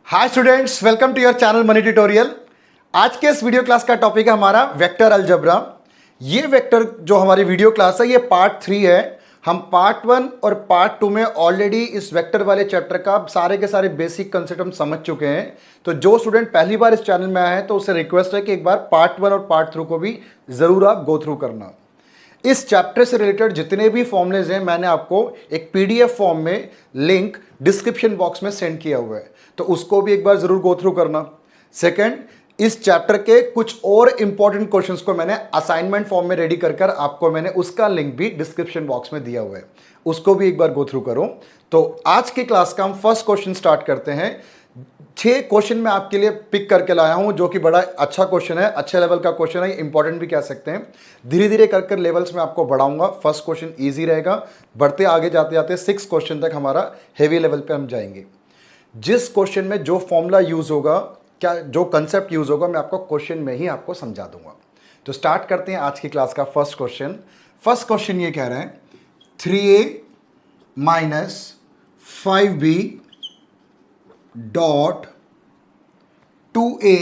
Hi students, welcome to your channel money tutorial. आज के इस वीडियो क्लास का टॉपिक है हमारा वेक्टर अलजेब्रा। ये वेक्टर जो हमारी वीडियो क्लास है ये पार्ट 3 है। हम पार्ट 1 और पार्ट 2 में ऑलरेडी इस वेक्टर वाले चैप्टर का सारे के सारे बेसिक कंसेप्ट हम समझ चुके हैं। तो जो स्टूडेंट पहली बार इस चैनल में आया है तो उससे रिक्वेस्ट है कि एक बार पार्ट 1 और पार्ट 3 को भी जरूर आप गो थ्रू करना। इस चैप्टर से रिलेटेड जितने भी फॉर्मूलेज हैं मैंने आपको एक पीडीएफ फॉर्म में लिंक डिस्क्रिप्शन बॉक्स में सेंड किया हुआ है, तो उसको भी एक बार जरूर गो थ्रू करना। सेकंड, इस चैप्टर के कुछ और इंपॉर्टेंट क्वेश्चंस को मैंने असाइनमेंट फॉर्म में रेडी कर आपको मैंने उसका लिंक भी डिस्क्रिप्शन बॉक्स में दिया हुआ है, उसको भी एक बार गो थ्रू करो। तो आज की क्लास का हम फर्स्ट क्वेश्चन स्टार्ट करते हैं। 6 क्वेश्चन मैं आपके लिए पिक करके लाया हूं जो कि बड़ा अच्छा क्वेश्चन है, अच्छे लेवल का क्वेश्चन है, इंपॉर्टेंट भी कह सकते हैं। धीरे धीरे कर लेवल्स में आपको बढ़ाऊंगा। फर्स्ट क्वेश्चन इजी रहेगा, बढ़ते आगे जाते जाते 6 क्वेश्चन तक हमारा हेवी लेवल पे हम जाएंगे। जिस क्वेश्चन में जो फॉर्मूला यूज होगा, क्या जो कंसेप्ट यूज होगा, मैं आपको क्वेश्चन में ही आपको समझा दूंगा। तो स्टार्ट करते हैं आज की क्लास का फर्स्ट क्वेश्चन। फर्स्ट क्वेश्चन ये कह रहे हैं 3a minus 5b dot 2a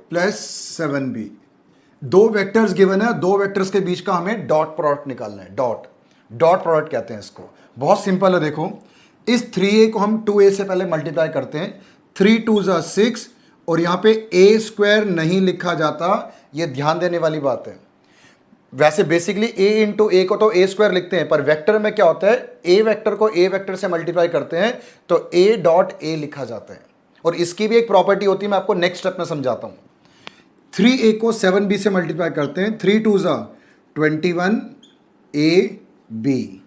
plus 7b। दो वेक्टर्स गिवन है, दो वेक्टर्स के बीच का हमें डॉट प्रोडक्ट निकालना है। डॉट प्रोडक्ट कहते हैं इसको। बहुत सिंपल है, देखो इस 3a को हम 2a से पहले मल्टीप्लाई करते हैं। 3 2 ज़ा 6 और यहां पे a स्क्वायर नहीं लिखा जाता, ये ध्यान देने वाली बात है। वैसे बेसिकली a इंटू ए को तो a स्क्वायर लिखते हैं, पर वेक्टर में क्या होता है, a वेक्टर को a वेक्टर से मल्टीप्लाई करते हैं तो a डॉट a लिखा जाता है। और इसकी भी एक प्रॉपर्टी होती है, मैं आपको नेक्स्ट स्टेप में समझाता हूं। 3a को 7b से मल्टीप्लाई करते हैं। 3 2 ज़ा 21ab।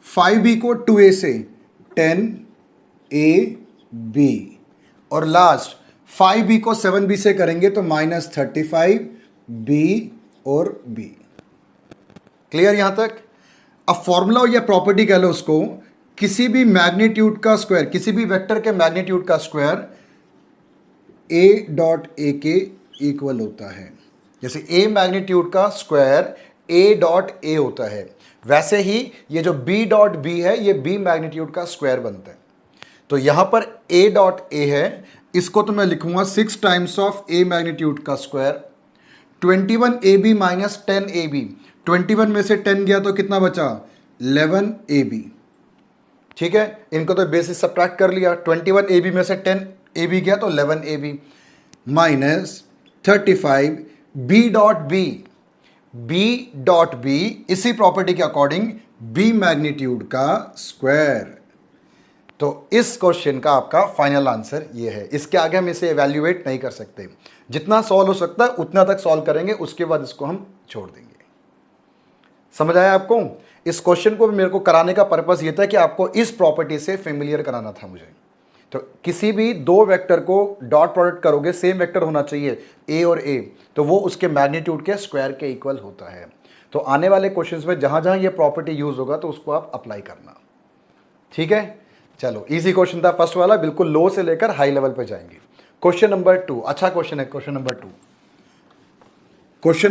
5b को 2a से 10ab और लास्ट 5b को 7b से करेंगे तो -35b और b। क्लियर यहां तक? अब फॉर्मूला या प्रॉपर्टी कह लो उसको, किसी भी मैग्नीट्यूड का स्क्वायर, किसी भी वेक्टर के मैग्नीट्यूड का स्क्वायर a डॉट a के इक्वल होता है। जैसे a मैग्नीट्यूड का स्क्वायर a डॉट a होता है, वैसे ही ये जो b डॉट b है ये b मैग्नीट्यूड का स्क्वायर बनता है। तो यहां पर a डॉट a है, इसको तो मैं लिखूंगा 6 टाइम्स ऑफ a मैग्नीट्यूड का स्क्वायर। 21ab माइनस 10ab, 21 में से 10 गया तो कितना बचा, 11ab। ठीक है, इनको तो बेसिस सब्ट्रैक्ट कर लिया। 21ab में से 10ab गया तो 11ab minus 35b dot b इसी प्रॉपर्टी के अकॉर्डिंग b मैग्नीट्यूड का स्क्वायर। तो इस क्वेश्चन का आपका फाइनल आंसर ये है। इसके आगे हम इसे एवेल्युएट नहीं कर सकते, जितना सॉल्व हो सकता है उतना तक सॉल्व करेंगे, उसके बाद इसको हम छोड़ देंगे। समझ आया आपको? इस क्वेश्चन को भी मेरे को कराने का पर्पस ये था कि आपको इस प्रॉपर्टी से फेमिलियर कराना था मुझे। तो किसी भी दो वेक्टर को डॉट प्रोडक्ट करोगे, सेम वेक्टर होना चाहिए a और a, तो वो उसके मैग्नीट्यूड के स्क्वायर के इक्वल होता है। तो आने वाले क्वेश्चंस में जहां जहां ये प्रॉपर्टी यूज होगा तो उसको आप अप्लाई करना। ठीक है, चलो इजी क्वेश्चन था फर्स्ट वाला, बिल्कुल लो से लेकर हाई लेवल पे जाएंगे। क्वेश्चन नंबर 2 अच्छा क्वेश्चन है। Question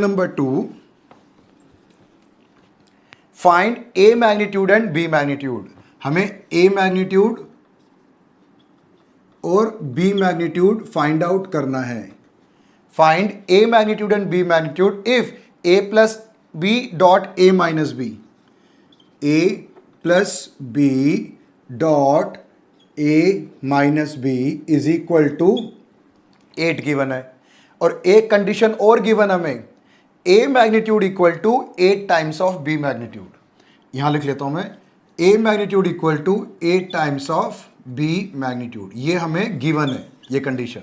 number 2 find a magnitude and b magnitude. हमें a मैग्नीट्यूड और b मैग्नीट्यूड फाइंड आउट करना है। Find a magnitude and b magnitude if a plus b dot a minus b। a plus b dot a minus b is equal to 8 given है, और एक condition और given हमें, a magnitude equal to 8 times of b magnitude. यहां लिख लेता हूं मैं, a magnitude equal to 8 times of b magnitude. ये हमें गिवन है, ये कंडीशन।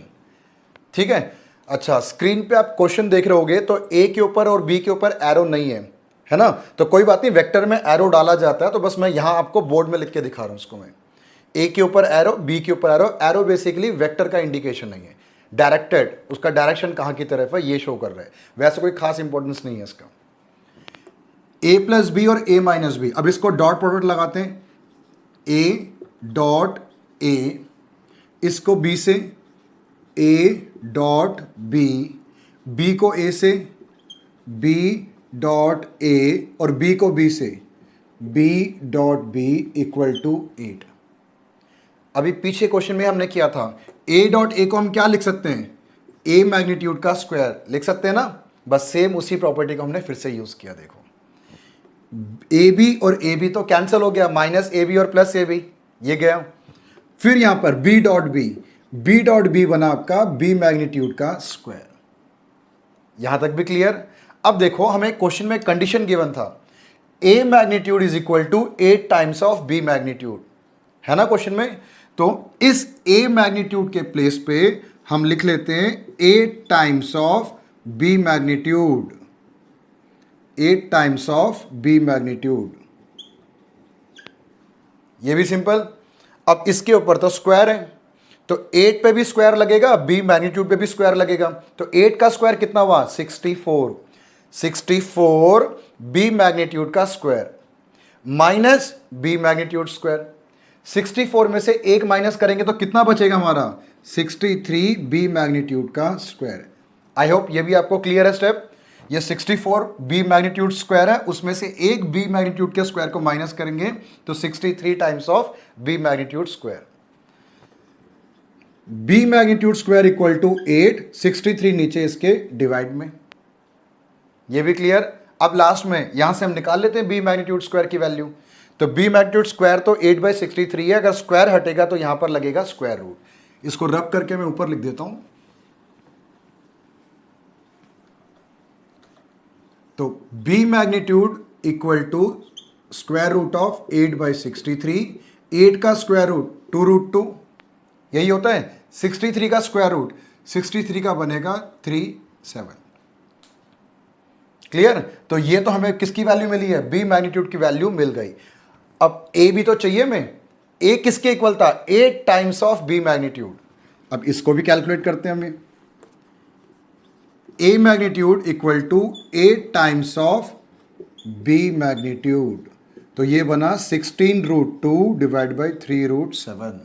ठीक है, अच्छा स्क्रीन पे आप क्वेश्चन देख रहे होगे तो a के ऊपर और b के ऊपर एरो नहीं है ना? तो कोई बात नहीं, वेक्टर में एरो डाला जाता है, तो बस मैं यहां आपको बोर्ड में लिख के दिखा रहा हूं इसको। मैं a के ऊपर एरो, b के ऊपर एरो। एरो बेसिकली वेक्टर का इंडिकेशन नहीं है, डायरेक्टेड, उसका डायरेक्शन कहां की तरफ है ये शो कर रहा है। वैसे कोई खास इंपॉर्टेंस नहीं है इसका। a प्लस बी और a माइनस बी, अब इसको डॉट प्रोडक्ट लगाते हैं। a डॉट a, इसको b से, a डॉट b, b को a से, b डॉट a और b को b से, b dot b equal to 8। अभी पीछे क्वेश्चन में हमने किया था, ए डॉट ए को हम क्या लिख सकते हैं, ए मैग्नीट्यूड का स्क्वायर लिख सकते हैं ना। बस सेम उसी प्रॉपर्टी को हमने फिर से यूज किया। देखो ए बी और ए बी तो कैंसिल हो गया, माइनस ए बी और प्लस ए बी ये गया। फिर यहां पर बी डॉट बी बना आपका बी मैग्नीट्यूड का स्क्वायर। यहां तक भी क्लियर। अब देखो हमें क्वेश्चन में कंडीशन गिवन था, a magnitude is equal to 8 times of B magnitude, है ना क्वेश्चन में। तो इस ए मैग्नीट्यूड के प्लेस पे हम लिख लेते हैं 8 times of B magnitude, 8 times of B magnitude. ये भी सिंपल। अब इसके ऊपर तो स्क्वायर है, तो 8 पे भी स्क्वायर लगेगा, बी मैग्नीट्यूड पे भी स्क्वायर लगेगा। तो 8 का स्क्वायर कितना हुआ, 64, 64 बी मैग्नीट्यूड का square minus B magnitude square. 64 में से एक माइनस करेंगे तो कितना बचेगा हमारा, 63 बी मैग्नीट्यूड का स्क्वायर। आई होप ये भी आपको क्लियर है स्टेप। ये 64 बी मैग्नीट्यूड स्क्वायर है, उसमें से एक बी मैग्नीट्यूड के स्क्वायर को माइनस करेंगे तो 63 times of B magnitude square. B magnitude square equal to 8, 63 नीचे इसके डिवाइड में। ये भी क्लियर। अब लास्ट में यहां से हम निकाल लेते हैं बी मैग्नीट्यूड स्क्वायर की वैल्यू। तो बी मैग्नीट्यूड स्क्वायर तो 8/63 है, अगर स्क्वायर हटेगा तो यहां पर लगेगा स्क्वायर रूट। इसको रब करके मैं ऊपर लिख देता हूं। तो B magnitude equal to square root of 8/63, 8 का स्क्वायर रूट 2√2, यही होता है। 63 का स्क्वायर रूट 63 का बनेगा 37। क्लियर। तो ये तो हमें किसकी वैल्यू मिली है, बी मैग्नीट्यूड की वैल्यू मिल गई। अब ए भी तो चाहिए हमें, ए किसके इक्वल था, 8 टाइम्स ऑफ बी मैग्नीट्यूड। अब इसको भी कैलकुलेट करते हैं हमें। A magnitude equal to 8 times of B magnitude, तो ये बना 16√2 डिवाइड बाई 3√7।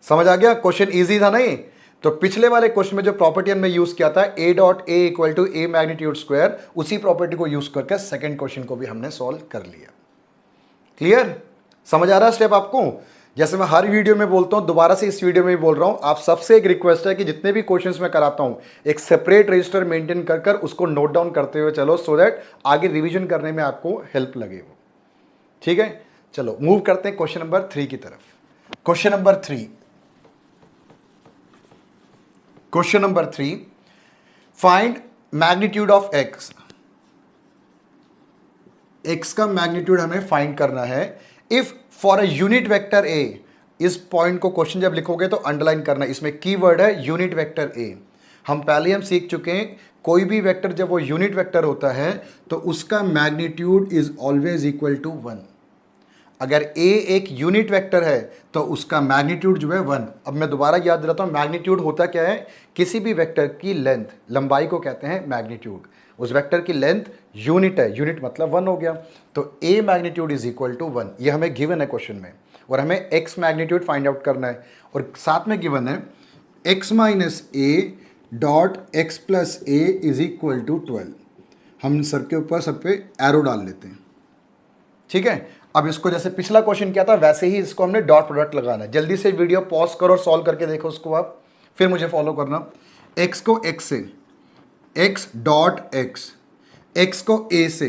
समझ आ गया, क्वेश्चन इजी था नहीं। तो पिछले वाले क्वेश्चन में जो प्रॉपर्टी हमने यूज किया था, A dot A equal to A magnitude square, उसी प्रॉपर्टी को यूज करके सेकंड क्वेश्चन को भी हमने सॉल्व कर लिया। क्लियर, समझ आ रहा है स्टेप आपको। जैसे मैं हर वीडियो में बोलता हूं, दोबारा से इस वीडियो में भी बोल रहा हूं, आप सबसे एक रिक्वेस्ट है कि जितने भी क्वेश्चंस मैं कराता हूं, एक सेपरेट रजिस्टर मेंटेन कर कर उसको नोट डाउन करते हुए चलो, सो दैट आगे रिवीजन करने में आपको हेल्प लगे वो। ठीक है, चलो मूव करते हैं क्वेश्चन नंबर 3 की तरफ। Question number 3, question number 3, find magnitude of x. X का मैग्नीट्यूड हमें फाइंड करना है। If for a unit vector A, इस पॉइंट को क्वेश्चन जब लिखोगे तो अंडरलाइन करना, इसमें कीवर्ड है यूनिट वेक्टर ए। हम पहले हम सीख चुके हैं, कोई भी वेक्टर जब वो यूनिट वेक्टर होता है तो उसका magnitude is always equal to 1। अगर ए एक यूनिट वेक्टर है तो उसका मैग्नीट्यूड जो है 1। अब मैं दोबारा याद दिलाता हूं, मैग्नीट्यूड होता क्या है, किसी भी वेक्टर की लेंथ, लंबाई को कहते हैं मैग्नीट्यूड। उस वेक्टर की लेंथ यूनिट है, यूनिट मतलब 1 हो गया। तो ए मैग्नीट्यूड इज इक्वल टू 1, ये हमें गिवन है क्वेश्चन में, और हमें एक्स मैग्नीट्यूड फाइंड आउट करना है। और साथ में गिवन है X minus A dot X plus A is equal to 12। हम सर के ऊपर सब पे एरो डाल लेते हैं। ठीक है, अब इसको जैसे पिछला क्वेश्चन किया था वैसे ही इसको हमने डॉट प्रोडक्ट लगाना है। जल्दी से वीडियो पॉज करो और सॉल्व करके देखो उसको आप, फिर मुझे फॉलो करना। एक्स को एक्स से, एक्स डॉट एक्स, एक्स को ए से,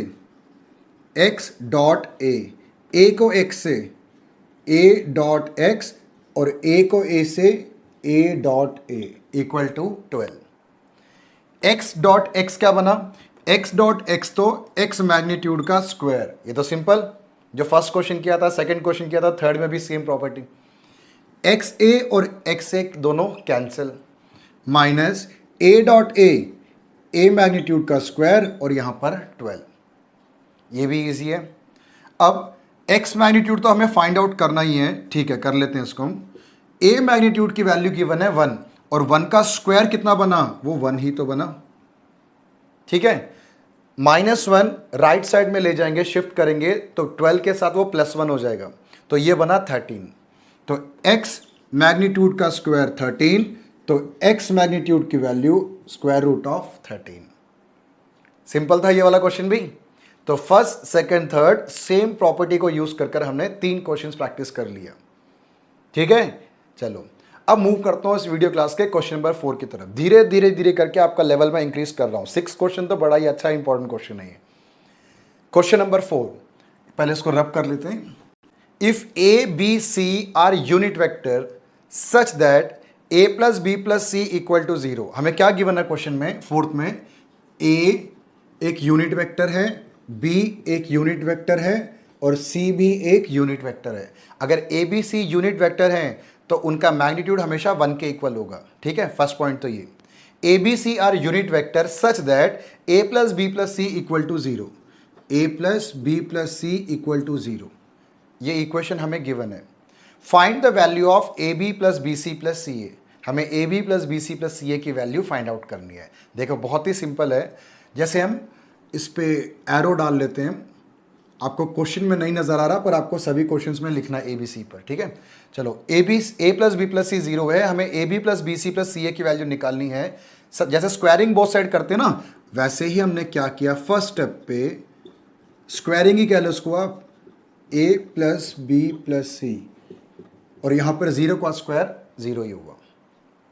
एक्स डॉट ए को एक्स से, ए डॉट एक्स, और ए को ए से, A dot A equal to 12। X dot X क्या बना, एक्स डॉट एक्स तो एक्स मैग्नीट्यूड का स्क्वायर। ये तो सिंपल, जो फर्स्ट क्वेश्चन किया था, सेकंड क्वेश्चन किया था, थर्ड में भी सेम प्रॉपर्टी। एक्स ए और एक्स ए दोनों cancel, minus A dot A magnitude का स्क्वायर, और यहां पर 12। ये भी इजी है। अब एक्स मैग्नीट्यूड तो हमें फाइंड आउट करना ही है, ठीक है कर लेते हैं इसको हम। ए मैग्नीट्यूड की वैल्यू गिवन है 1, और 1 का स्क्वायर कितना बना, वो 1 ही तो बना। ठीक है, -1 राइट साइड में ले जाएंगे, शिफ्ट करेंगे तो 12 के साथ वो +1 हो जाएगा, तो ये बना 13। तो x मैग्नीट्यूड का स्क्वायर 13, तो x मैग्नीट्यूड की value square root of 13। Simple था ये वाला क्वेश्चन भी। तो first, second, third same property को यूज कर हमने 3 क्वेश्चंस प्रैक्टिस कर लिया। ठीक है, चलो अब मूव करता हूँ इस वीडियो क्लास के क्वेश्चन नंबर 4 की तरफ। धीरे धीरे धीरे करके आपका लेवल में इंक्रीज कर रहा हूँ। 6 क्वेश्चन तो बड़ा ही अच्छा इंपॉर्टेंट क्वेश्चन है ये। क्वेश्चन नंबर 4, पहले इसको रब कर लेते हैं। If A B C are unit vector such that a plus B plus C equal to 0। हमें क्या गिवन है क्वेश्चन में, फोर्थ में, a एक यूनिट वेक्टर है, b एक यूनिट वेक्टर है और c भी एक यूनिट वेक्टर है। अगर a b c unit vector हैं तो उनका मैग्नीट्यूड हमेशा 1 के इक्वल होगा। ठीक है, फर्स्ट पॉइंट तो ये, a B C are unit vector such that a plus B plus C equal to 0, a plus B plus C equal to 0, ये इक्वेशन हमें गिवन है। Find the value of A B plus B C plus C a. हमें a B plus B C plus C a की value find out करनी है। देखो बहुत ही simple है, जैसे हम इस पे एरो डाल लेते हैं, आपको क्वेश्चन में नहीं नजर आ रहा पर आपको सभी क्वेश्चंस में लिखना है ए बी सी पर। ठीक है, चलो a plus B plus c 0 है, हमें a B plus B C plus C a की वैल्यू निकालनी है। जैसे स्क्वायरिंग बोथ साइड करते हैं ना, वैसे ही हमने क्या किया, फर्स्ट स्टेप पे स्क्वायरिंग ही कह लो उसको आप, ए प्लस बी प्लस सी, और यहां पर 0 का स्क्वायर 0 ही होगा।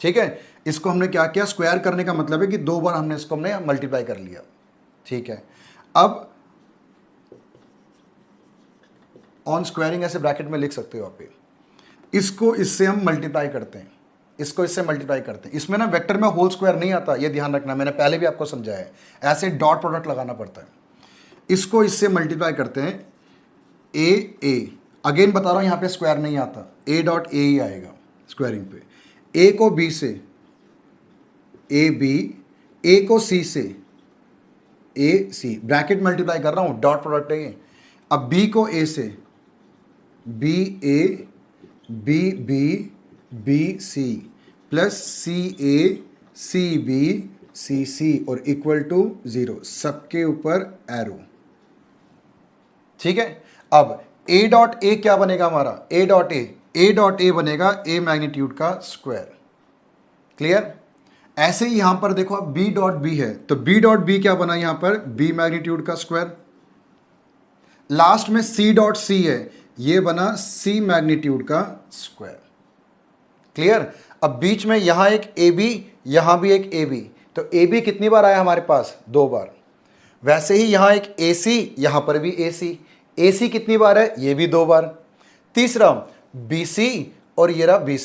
ठीक है, इसको हमने क्या किया, स्क्वायर करने का मतलब है कि 2 बार हमने इसको हमने मल्टीप्लाई कर लिया। ठीक है, अब ऑन स्क्वायरिंग ऐसे ब्रैकेट में लिख सकते हो आप, इसको इससे हम मल्टीप्लाई करते हैं, इसको इससे मल्टीप्लाई करते हैं। इसमें ना वेक्टर में होल स्क्वायर नहीं आता, ये ध्यान रखना, मैंने पहले भी आपको समझाया है, ऐसे डॉट प्रोडक्ट लगाना पड़ता है। इसको इससे मल्टीप्लाई करते हैं, ए अगेन बता रहा हूं, यहां पे स्क्वायर नहीं आता, ए डॉट ए ही आएगा स्क्वायरिंग पे। ए को बी से ए बी, ए को सी से ए सी, ब्रैकेट मल्टीप्लाई कर रहा हूं, डॉट प्रोडक्ट है ये। अब बी को ए से b a b b b C plus C a c b c c और इक्वल टू 0, सबके ऊपर एरो। ठीक है, अब ए डॉट ए क्या बनेगा हमारा, ए डॉट ए बनेगा ए मैग्नीट्यूड का स्क्वायर। क्लियर, ऐसे ही यहां पर देखो अब बी डॉट बी है, तो बी डॉट बी क्या बना यहां पर, बी मैग्नीट्यूड का स्क्वायर। लास्ट में सी डॉट सी है, ये बना सी मैग्नीट्यूड का स्क्वायर। क्लियर, अब बीच में यहां एक ए बी, यहां भी एक ए बी, तो ए बी कितनी बार आया हमारे पास, 2 बार। वैसे ही यहां एक ए सी, यहां पर भी ए सी कितनी बार है, ये भी 2 बार। तीसरा बी सी और ये रहा बी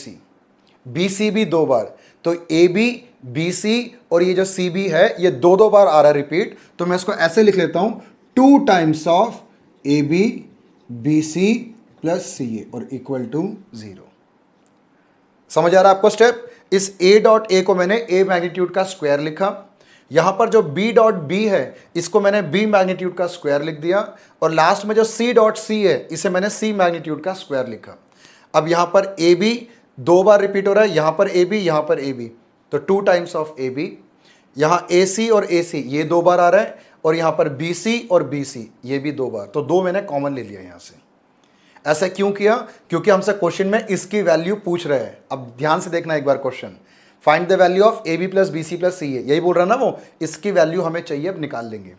सी भी 2 बार, तो ए बी बी सी और ये जो सी बी है ये 2 बार आ रहा है रिपीट। तो मैं इसको ऐसे लिख लेता हूं, 2 times of A b b C plus C a और इक्वल टू 0। समझ आ रहा है आपको स्टेप। इस ए डॉट ए को मैंने ए मैग्नीट्यूड का स्क्वायर लिखा, यहां पर जो बी डॉट बी है इसको मैंने बी मैग्नीट्यूड का स्क्वायर लिख दिया, और लास्ट में जो सी डॉट सी है इसे मैंने सी मैग्नीट्यूड का स्क्वायर लिखा। अब यहां पर ए बी 2 बार रिपीट हो रहा है, यहां पर ए बी, यहां पर ए बी, तो 2 टाइम्स ऑफ ए बी। यहां ए सी और ए सी ये 2 बार आ रहा है, और यहां पर बी सी और बी सी ये भी 2 बार, तो 2 मैंने कॉमन ले लिया यहां से। ऐसा क्यों किया, क्योंकि हमसे क्वेश्चन में इसकी वैल्यू पूछ रहे हैं। अब ध्यान से देखना एक बार question, find the value of A B plus B C plus C a, यही बोल रहा है ना वो, इसकी वैल्यू हमें चाहिए, अब निकाल लेंगे।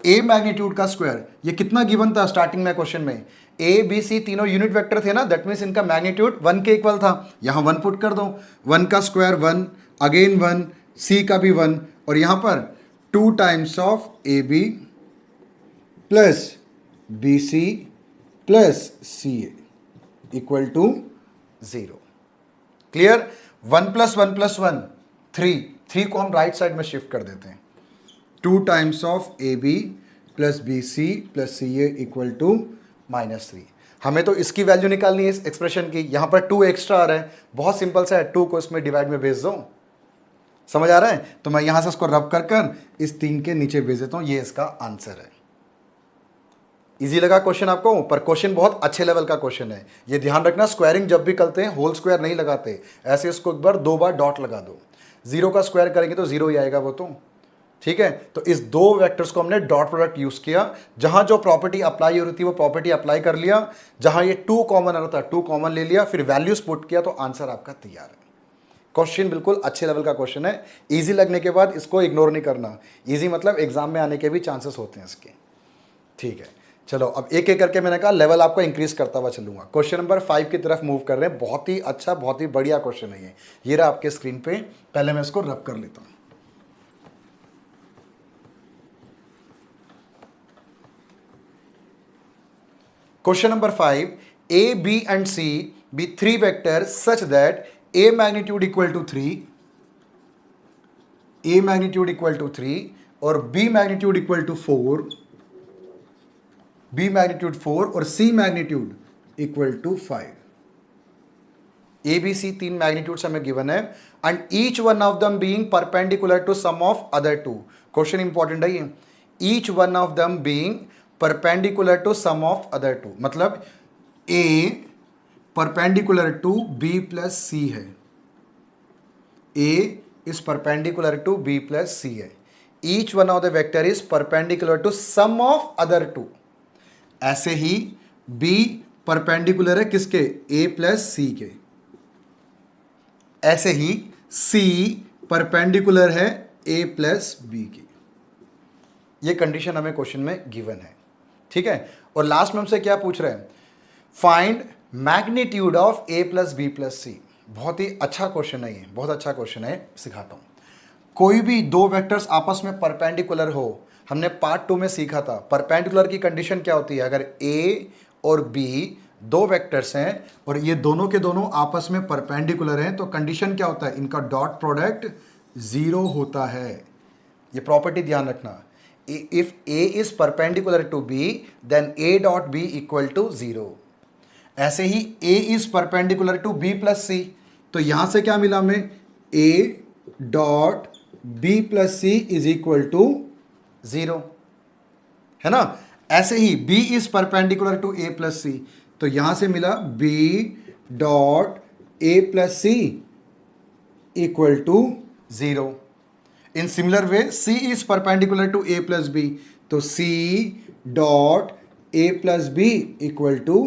ए मैग्नीट्यूड का स्क्वायर, ये कितना गिवन था स्टार्टिंग में क्वेश्चन में, ए बी सी तीनों यूनिट वेक्टर थे ना, दैट मीन्स इनका मैग्नीट्यूड 1 के इक्वल था। यहां 1 पुट कर दो, 1 का स्क्वायर 1, अगेन 1, सी का भी 1, और यहां पर 2 times of A B plus B C plus C A equal to 0। Clear, 1 plus 1 plus 1 3 को हम राइट साइड में शिफ्ट कर देते हैं, 2 times of A B plus B C plus C A equal to -3। हमें तो इसकी वैल्यू निकालनी है इस एक्सप्रेशन की, यहां पर 2 एक्स्ट्रा आ रहा है, बहुत सिंपल सा है, 2 को इसमें डिवाइड में भेज दो। समझ आ रहा है, तो मैं यहां से इसको रब कर इस 3 के नीचे भेज देता हूं, ये इसका आंसर है। इजी लगा क्वेश्चन आपको, पर क्वेश्चन बहुत अच्छे लेवल का क्वेश्चन है। ये ध्यान रखना, स्क्वायरिंग जब भी करते हैं होल स्क्वायर नहीं लगाते, ऐसे इसको एक बार 2 बार डॉट लगा दो। 0 का स्क्वायर करेंगे तो 0 ही आएगा वो तो। ठीक है, तो इस 2 वेक्टर्स को हमने डॉट प्रोडक्ट यूज किया, जहां जो प्रॉपर्टी अप्लाई हो रही थी वो प्रॉपर्टी अप्लाई कर लिया, जहां ये 2 कॉमन आ रहा था 2 कॉमन ले लिया, फिर वैल्यूज पुट किया, तो आंसर आपका तैयार है। क्वेश्चन बिल्कुल अच्छे लेवल का क्वेश्चन है। इजी लगने के बाद इसको इग्नोर नहीं करना, इजी मतलब एग्जाम में आने के भी चांसेस होते हैं इसके। ठीक है, चलो अब एक एक करके मैंने कहा लेवल आपका इंक्रीज करता हुआ चलूंगा। क्वेश्चन नंबर 5 की तरफ मूव कर रहे हैं। बहुत ही अच्छा, बहुत ही बढ़िया क्वेश्चन है ये रहा आपके स्क्रीन पे। पहले मैं इसको रब कर लेता हूं। Question number 5, a b and c be 3 vector such that a magnitude equal to 3, a magnitude equal to 3 और b magnitude equal to 4, b magnitude 4 और c magnitude equal to 5। A B c 3 magnitudes हमें given है and each one of them being perpendicular to sum of other two. Question important है ये, each one of them being perpendicular to sum of other two, मतलब a perpendicular to b plus c है, a is perpendicular to b plus c है। Each one of the vector is perpendicular to sum of other two. ऐसे ही B perpendicular है किसके, A plus c के। ऐसे ही C perpendicular है A plus B की। ये कंडीशन हमें क्वेश्चन में गिवन है, ठीक है। और लास्ट में हमसे क्या पूछ रहे हैं, find magnitude of A plus B plus c. बहुत ही अच्छा क्वेश्चन है ये, बहुत अच्छा क्वेश्चन है, सिखाता हूं। कोई भी दो वेक्टर्स आपस में परपेंडिकुलर हो, हमने पार्ट 2 में सीखा था परपेंडिकुलर की कंडीशन क्या होती है। अगर A और B दो वेक्टर्स हैं और ये दोनों के दोनों आपस में परपेंडिकुलर हैं तो कंडीशन क्या होता है, इनका डॉट प्रोडक्ट 0 होता है। ये प्रॉपर्टी ध्यान रखना, if A is perpendicular to B then A dot B equal to 0। ऐसे ही A is perpendicular to B plus c, तो यहां से क्या मिला हमें, A dot B plus c is equal to 0, है ना। ऐसे ही B is perpendicular to A plus c, तो यहां से मिला B dot A plus C equal to 0। In similar way C is perpendicular to A plus B, तो C dot A plus B equal to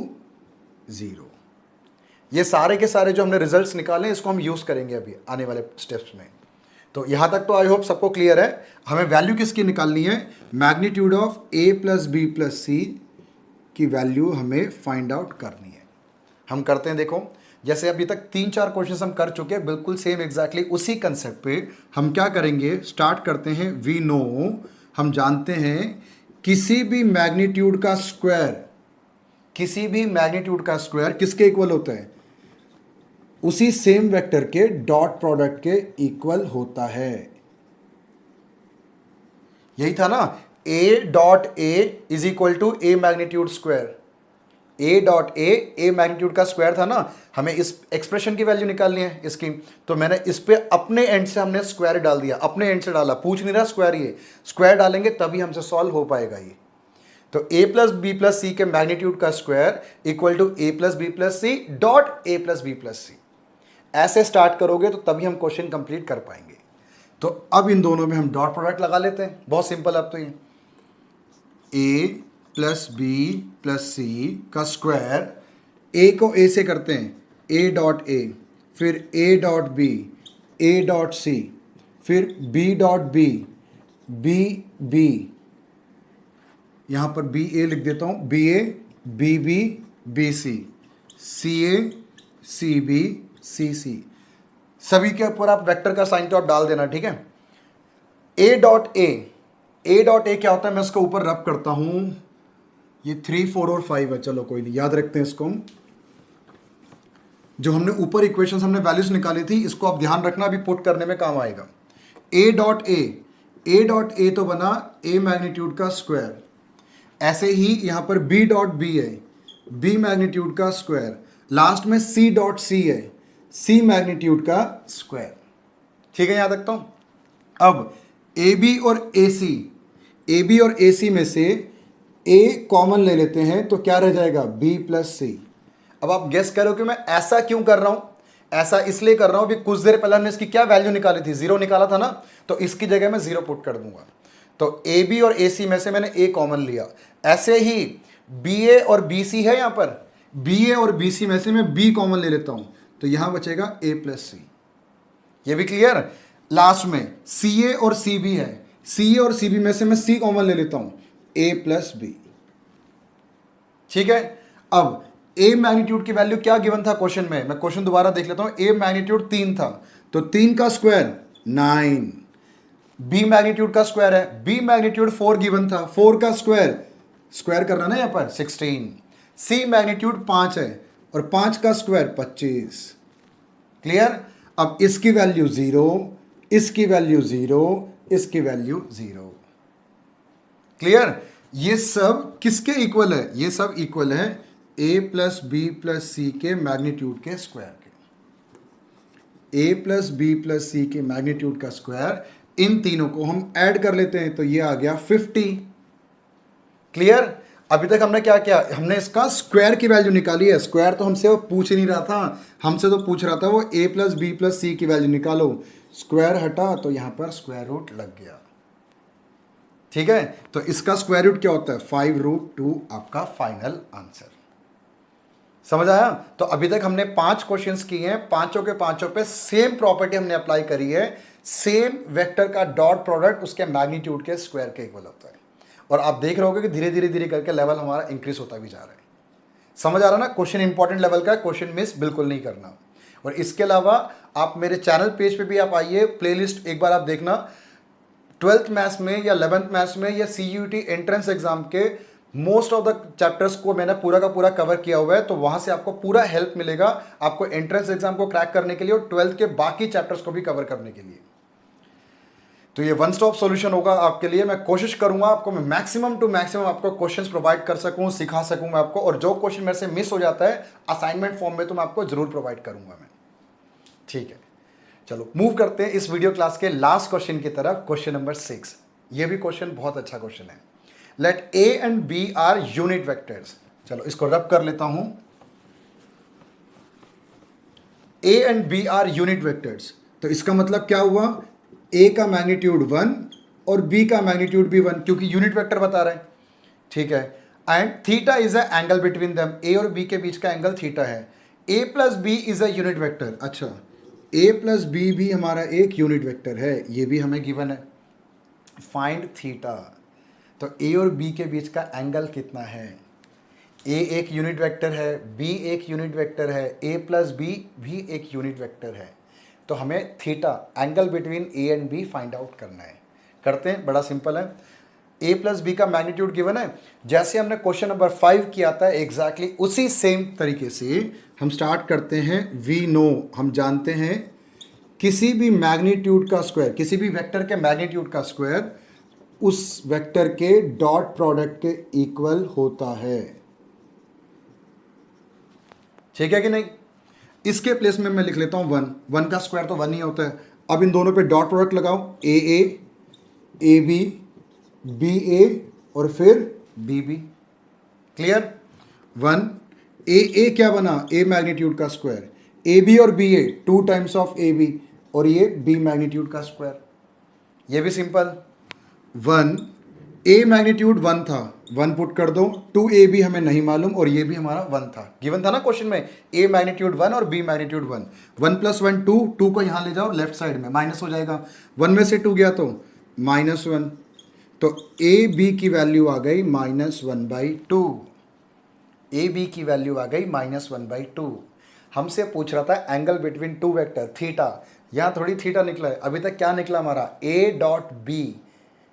0। ये सारे के सारे जो हमने रिजल्ट्स निकाले इसको हम यूज करेंगे अभी आने वाले स्टेप्स में। तो यहां तक तो आई होप सबको क्लियर है। हमें वैल्यू किसकी निकालनी है, magnitude of A plus B plus c की वैल्यू हमें फाइंड आउट करनी है। हम करते हैं, देखो जैसे अभी तक 3-4 क्वेश्चंस हम कर चुके हैं, बिल्कुल सेम एग्जैक्टली उसी कंसेप्ट पे हम क्या करेंगे, स्टार्ट करते हैं। वी नो, हम जानते हैं किसी भी मैग्नीट्यूड का स्क्वायर, किसी भी मैग्नीट्यूड का स्क्वायर किसके इक्वल होता है, उसी सेम वेक्टर के डॉट प्रोडक्ट के इक्वल होता है। यही था ना, A dot A is equal to A magnitude square. A dot A magnitude का स्क्वायर था ना, हमें इस एक्सप्रेशन की वैल्यू निकालनी है इसकी, तो मैंने इस पे अपने एंड से हमने स्क्वायर डाल दिया, अपने एंड से डाला, पूछ नहीं रहा स्क्वायर, ये स्क्वायर डालेंगे तभी हमसे सॉल्व हो पाएगा ये। तो A plus B plus c के मैग्नीट्यूड का square equal to A plus B plus c dot A plus B plus c. ऐसे स्टार्ट करोगे तो तभी हम क्वेश्चन कंप्लीट कर पाएंगे। तो अब इन दोनों में हम डॉट प्रोडक्ट लगा लेते हैं, बहुत सिंपल। अब तो ये A प्लस बी प्लस सी का स्क्वायर, A को A से करते हैं, A डॉट A, फिर A dot B, A dot C, फिर B dot B, B B, यहां पर B A लिख देता हूं, B A B B B C, C A C B C C। सभी के ऊपर आप वेक्टर का साइन तो आप डाल देना, ठीक है। A डॉट A क्या होता है, मैं इसको ऊपर रब करता हूं, ये 3 4 और 5 है, चलो कोई नहीं, याद रखते हैं इसको। जो हमने ऊपर इक्वेशंस हमने वैल्यूज निकाली थी, इसको आप ध्यान रखना, अभी पुट करने में काम आएगा। A डॉट A तो बना A मैग्नीट्यूड का स्क्वायर। ऐसे ही यहां पर B डॉट B है, B मैग्नीट्यूड का स्क्वायर। लास्ट में C डॉट C है, C मैग्नीट्यूड का स्क्वायर, ठीक है, याद रखता हूं। अब AB और AC में से A कॉमन ले लेते हैं तो क्या रह जाएगा, B प्लस सी। अब आप गेस करो कि मैं ऐसा क्यों कर रहा हूं, ऐसा इसलिए कर रहा हूं, अभी कुछ देर पहले हमने इसकी क्या वैल्यू निकाली थी, 0 निकाला था ना, तो इसकी जगह मैं 0 पुट कर दूंगा। तो AB और AC में से मैंने A कॉमन लिया। ऐसे ही BA और BC है, यहां पर BA और BC में से मैं B कॉमन ले लेता हूं, तो यहां बचेगा A प्लस सी। ये भी क्लियर। लास्ट में CA और CB है, CA और CB में से मैं C कॉमन ले लेता हूं, A प्लस बी। ठीक है। अब ए मैग्नीट्यूड की वैल्यू क्या गिवन था क्वेश्चन में, मैं क्वेश्चन दोबारा देख लेता हूं। ए मैग्नीट्यूड 3 था, तो 3 का स्क्वायर 9। बी मैग्नीट्यूड का स्क्वायर है, बी मैग्नीट्यूड 4 गिवन था, 4 का स्क्वायर, स्क्वायर करना ना यहां पर 16। सी मैग्नीट्यूड 5 है और 5 का स्क्वायर 25। क्लियर। अब इसकी वैल्यू 0, इसकी वैल्यू 0, इसकी वैल्यू 0। क्लियर। ये सब किसके इक्वल है, ये सब इक्वल है a plus B plus c के मैग्नीट्यूड के स्क्वायर के। a plus B plus c के मैग्नीट्यूड का स्क्वायर, इन तीनों को हम ऐड कर लेते हैं तो ये आ गया 50। क्लियर। अभी तक हमने क्या किया, हमने इसका स्क्वायर की वैल्यू निकाली है। स्क्वायर तो हमसे वो पूछ ही नहीं रहा था, हमसे तो पूछ रहा था वो a plus B plus c की वैल्यू निकालो। स्क्वायर हटा तो यहां पर स्क्वायर रूट लग गया। ठीक है, तो इसका स्क्वायर रूट क्या होता है 5√2, आपका फाइनल आंसर। समझ आया। तो अभी तक हमने 5 क्वेश्चंस किए हैं, पांचों के पांचों पे सेम प्रॉपर्टी हमने अप्लाई करी है। सेम वेक्टर का डॉट प्रोडक्ट उसके मैग्नीट्यूड के स्क्वायर के इक्वल होता है। और आप देख रहे होगे कि धीरे धीरे धीरे करके लेवल हमारा इंक्रीज होता भी जा रहा है। समझ आ रहा ना, क्वेश्चन इंपॉर्टेंट लेवल का, क्वेश्चन मिस बिल्कुल नहीं करना। और इसके अलावा आप मेरे चैनल पेज पे भी आप आइए, प्लेलिस्ट एक बार आप देखना। 12th मैथ्स में या 11th मैथ्स में या CUET एंट्रेंस एग्जाम के मोस्ट ऑफ द चैप्टर्स को मैंने पूरा का पूरा कवर किया हुआ है, तो वहां से आपको पूरा हेल्प मिलेगा आपको एंट्रेंस एग्जाम को क्रैक करने के लिए और 12th के बाकी चैप्टर्स को भी कवर करने के लिए। तो ये वन स्टॉप सॉल्यूशन होगा आपके लिए। मैं कोशिश करूंगा आपको मैं मैक्सिमम टू मैक्सिमम आपको क्वेश्चंस प्रोवाइड कर सकूं, सिखा सकूं मैं आपको। और जो क्वेश्चन मेरे से मिस हो जाता है असाइनमेंट फॉर्म में तो मैं आपको जरूर प्रोवाइड करूंगा मैं। ठीक है, चलो मूव करते हैं इस वीडियो क्लास के लास्ट क्वेश्चन की तरफ, क्वेश्चन नंबर 6। ये भी क्वेश्चन बहुत अच्छा क्वेश्चन है। Let A and B are unit vectors. चलो इसको रब कर लेता हूं। A and B are unit vectors, तो इसका मतलब क्या हुआ, ए का मैग्नीट्यूड 1 और बी का मैग्नीट्यूड भी 1, क्योंकि यूनिट वेक्टर बता रहे हैं। ठीक है, and theta is a angle between them, a और बी के बीच का एंगल थीटा है। ए plus b is a unit vector. अच्छा, ए प्लस बी भी हमारा एक यूनिट वेक्टर है, ये भी हमें गिवन है। फाइंड थीटा, तो ए और बी के बीच का एंगल कितना है। ए एक यूनिट वेक्टर है, बी एक यूनिट वेक्टर है, ए प्लस बी भी एक यूनिट वेक्टर है। तो हमें theta, angle between A and B find out करना है। करते हैं, बड़ा सिंपल है। ए प्लस बी का मैग्नीट्यूड गिवन है, जैसे हमने क्वेश्चन नंबर 5 किया था एग्जैक्टली उसी सेम तरीके से हम स्टार्ट करते हैं। वी नो, हम जानते हैं किसी भी मैग्नीट्यूड का स्क्वायर, किसी भी वेक्टर के मैग्नीट्यूड का स्क्वायर उस वेक्टर के डॉट प्रोडक्ट के इक्वल होता है। ठीक है कि नहीं। इसके प्लेस में मैं लिख लेता हूं 1, 1 का स्क्वायर तो 1 ही होता है। अब इन दोनों पे डॉट प्रोडक्ट लगाओ, ए बी ए और फिर बी बी। क्लियर। 1 ए क्या बना, ए मैग्नीट्यूड का स्क्वायर, ए बी और B A 2 times of A B, और ये बी मैग्नीट्यूड का स्क्वायर। ये भी सिंपल। 1 ए मैग्नीट्यूड 1 था, 1 पुट कर दो, 2 ए बी हमें नहीं मालूम और ये भी हमारा 1 था। गिवन था ना क्वेश्चन में, ए मैग्नीट्यूड 1 और बी मैग्नीट्यूड 1। 1 + 1 2, 2 को यहाँ ले जाओ लेफ्ट साइड में, माइनस हो जाएगा। 1 में से 2 गया तो -1, तो ए बी की वैल्यू आ गई -1/2। ए बी की वैल्यू आ गई -1/2। हमसे पूछ रहा था angle between two vector theta, यहाँ थोड़ी थीटा निकला है। अभी तक क्या निकला हमारा, A dot B,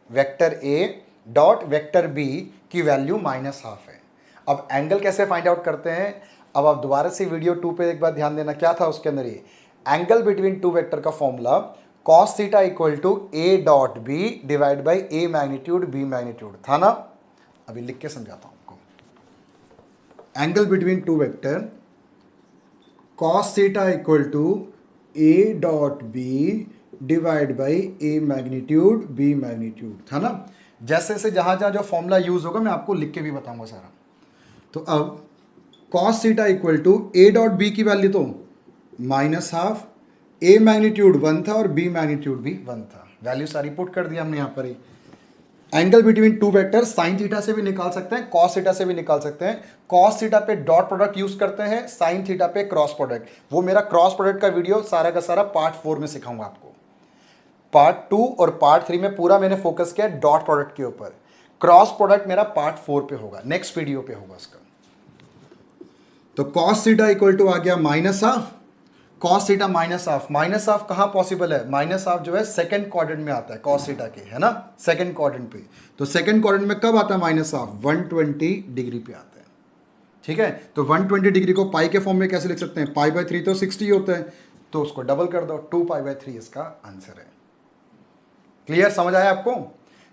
vector A dot vector B की वैल्यू -1/2 है। अब एंगल कैसे फाइंड आउट करते हैं, अब आप दोबारा से वीडियो 2 पे एक बार ध्यान देना, क्या था उसके अंदर, ये एंगल बिटवीन टू वेक्टर का formula cos theta equal to A dot B divide by A magnitude B magnitude था ना। अभी लिख के समझाता हूं आपको। Angle between two vector cos theta equal to A dot B divide by A magnitude B magnitude था ना। जैसे जैसे जहां जहां जो फॉर्मूला यूज होगा मैं आपको लिख के भी बताऊंगा सारा। तो अब cos theta equal to A dot B की वैल्यू तो -1/2, ए मैग्नीट्यूड 1 था और बी मैग्नीट्यूड भी 1 था। वैल्यू सारी पुट कर दिया हमने यहाँ पर ही। Angle between two vector sine theta से भी निकाल सकते हैं, कॉस थीटा से भी निकाल सकते हैं। कॉस थीटा पे डॉट प्रोडक्ट यूज करते हैं, साइन थीटा पे क्रॉस प्रोडक्ट। वो मेरा क्रॉस प्रोडक्ट का वीडियो सारा का सारा पार्ट 4 में सिखाऊंगा आपको। पार्ट 2 और पार्ट 3 में पूरा मैंने फोकस किया डॉट प्रोडक्ट के ऊपर। क्रॉस प्रोडक्ट मेरा पार्ट 4 पे होगा, नेक्स्ट वीडियो पे होगा उसका। तो कॉस थीटा इक्वल टू आ गया minus half, cos theta minus half. Minus half कहाँ पॉसिबल है? माइनस हाफ जो है सेकंड क्वाड्रेंट में आता है कॉस थीटा के, है ना, सेकंड क्वाड्रेंट पे। तो सेकंड क्वाड्रेंट में कब आता है माइनस हाफ? 120 डिग्री पे आता है, ठीक है। तो 120 डिग्री को पाई के फॉर्म में कैसे लिख सकते हैं? पाई बाय 3 तो 60 होता है, तो उसको डबल कर दो, 2 पाई बाय 3 इसका आंसर है। क्लियर, समझ आया आपको?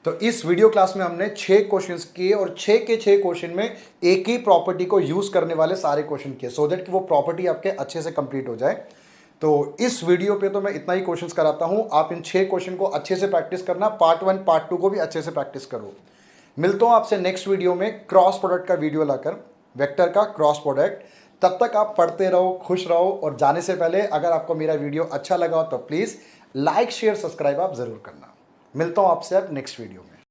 तो इस वीडियो क्लास में हमने 6 क्वेश्चंस किए और 6 के 6 क्वेश्चन में एक ही प्रॉपर्टी को यूज करने वाले सारे क्वेश्चन किए, सो दैट कि वो प्रॉपर्टी आपके अच्छे से कंप्लीट हो जाए। तो इस वीडियो पे तो मैं इतना ही क्वेश्चंस कराता हूं, आप इन 6 क्वेश्चन को अच्छे से प्रैक्टिस करना, पार्ट 1 पार्ट 2 को भी अच्छे से प्रैक्टिस करो। मिलता हूं आपसे नेक्स्ट वीडियो में क्रॉस प्रोडक्ट का वीडियो लाकर, वेक्टर का क्रॉस प्रोडक्ट। तब तक आप पढ़ते रहो, खुश रहो, और जाने से पहले अगर आपको मेरा वीडियो अच्छा लगा हो तो प्लीज़ लाइक शेयर सब्सक्राइब आप ज़रूर करना। मिलता हूं आपसे अब नेक्स्ट वीडियो में।